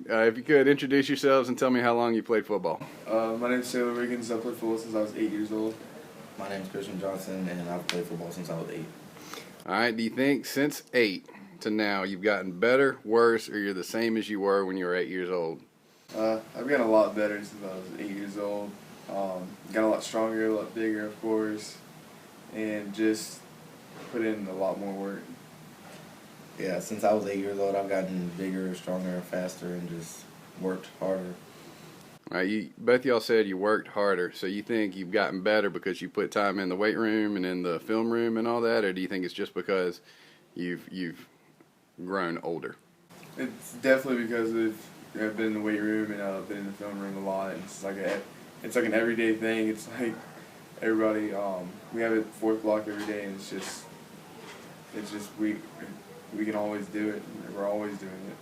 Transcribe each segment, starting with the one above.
if you could introduce yourselves and tell me how long you played football. My name is Taylor Wiggins. I played football since I was 8 years old. My name is Christian Johnson, and I've played football since I was 8. All right, do you think since 8 to now you've gotten better, worse, or you're the same as you were when you were 8 years old? I've gotten a lot better since I was 8 years old. Got a lot stronger, a lot bigger, of course, and just put in a lot more work. Yeah, since I was 8 years old, I've gotten bigger, stronger, faster, and just worked harder. All right, both of y'all said you worked harder, so you think you've gotten better because you put time in the weight room and in the film room and all that, or do you think it's just because you've grown older? It's definitely because I've been in the weight room and I've been in the film room a lot. It's like an everyday thing. It's like everybody we have it 4 o'clock every day, and it's just we can always do it. We're always doing it.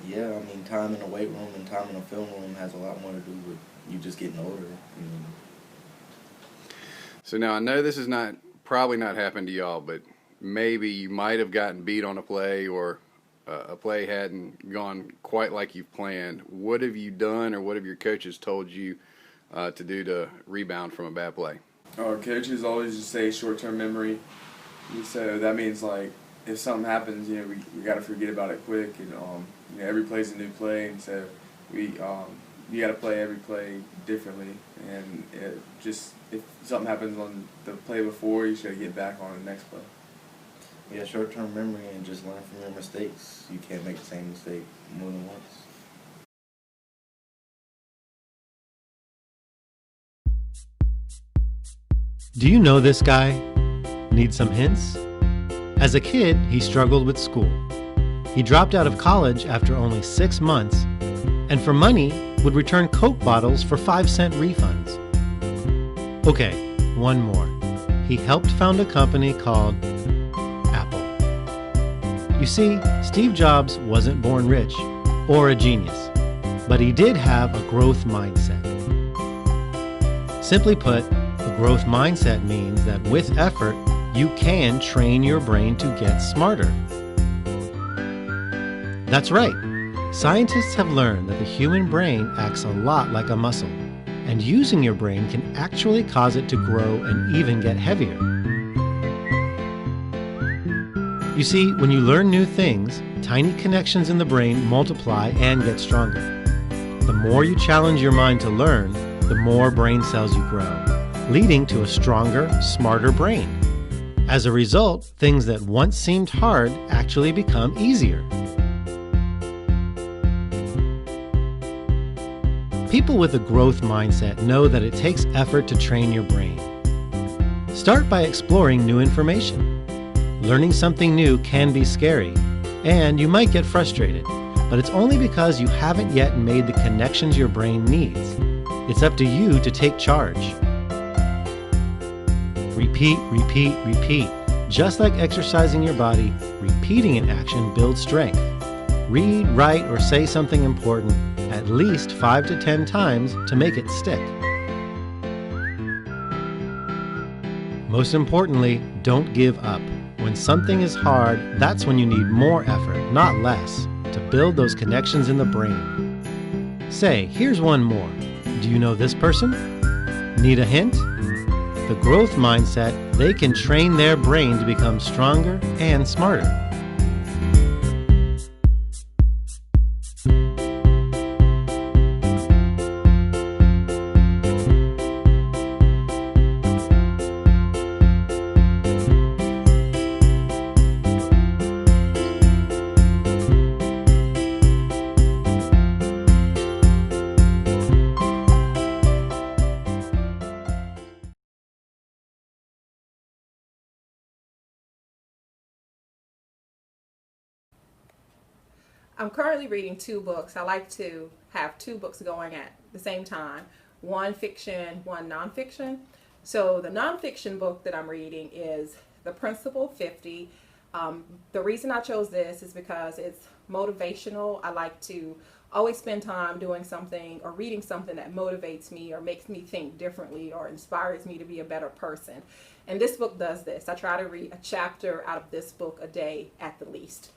Yeah, I mean, time in the weight room and time in the film room has a lot more to do with you just getting older. So now I know this is probably not happened to y'all, but maybe you might have gotten beat on a play, or a play hadn't gone quite like you've planned. What have you done, or what have your coaches told you to do to rebound from a bad play? Our coaches always just say short-term memory. So that means, like, if something happens, we got to forget about it quick. And every play's a new play, and so you got to play every play differently. And if something happens on the play before, you should get back on the next play. Yeah, short-term memory and just learn from your mistakes. You can't make the same mistake more than once. Do you know this guy? Need some hints? As a kid, he struggled with school. He dropped out of college after only 6 months, and for money, would return Coke bottles for 5-cent refunds. Okay, one more. He helped found a company called Apple. You see, Steve Jobs wasn't born rich or a genius, but he did have a growth mindset. Simply put, a growth mindset means that with effort, you can train your brain to get smarter. That's right. Scientists have learned that the human brain acts a lot like a muscle, and using your brain can actually cause it to grow and even get heavier. You see, when you learn new things, tiny connections in the brain multiply and get stronger. The more you challenge your mind to learn, the more brain cells you grow, leading to a stronger, smarter brain. As a result, things that once seemed hard actually become easier. People with a growth mindset know that it takes effort to train your brain. Start by exploring new information. Learning something new can be scary, and you might get frustrated, but it's only because you haven't yet made the connections your brain needs. It's up to you to take charge. Repeat, repeat, repeat. Just like exercising your body, repeating an action builds strength. Read, write, or say something important at least 5 to 10 times to make it stick. Most importantly, don't give up. When something is hard, that's when you need more effort, not less, to build those connections in the brain. Say, here's one more. Do you know this person? Need a hint? The growth mindset, they can train their brain to become stronger and smarter. I'm currently reading 2 books. I like to have 2 books going at the same time, one fiction, one nonfiction. So the nonfiction book that I'm reading is The Principle 50. The reason I chose this is because it's motivational. I like to always spend time doing something or reading something that motivates me or makes me think differently or inspires me to be a better person. And this book does this. I try to read a chapter out of this book a day at the least.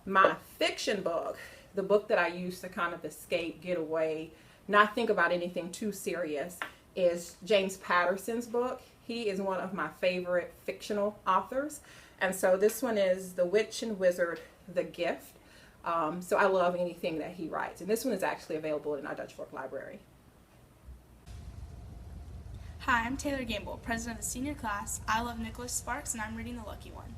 My fiction book the book that I use to kind of escape, get away, not think about anything too serious is James Patterson's book. He is one of my favorite fictional authors. And so this one is The Witch and Wizard, The Gift. So I love anything that he writes. And this one is actually available in our Dutch Fork Library. Hi, I'm Taylor Gamble, president of the senior class. I love Nicholas Sparks, and I'm reading The Lucky One.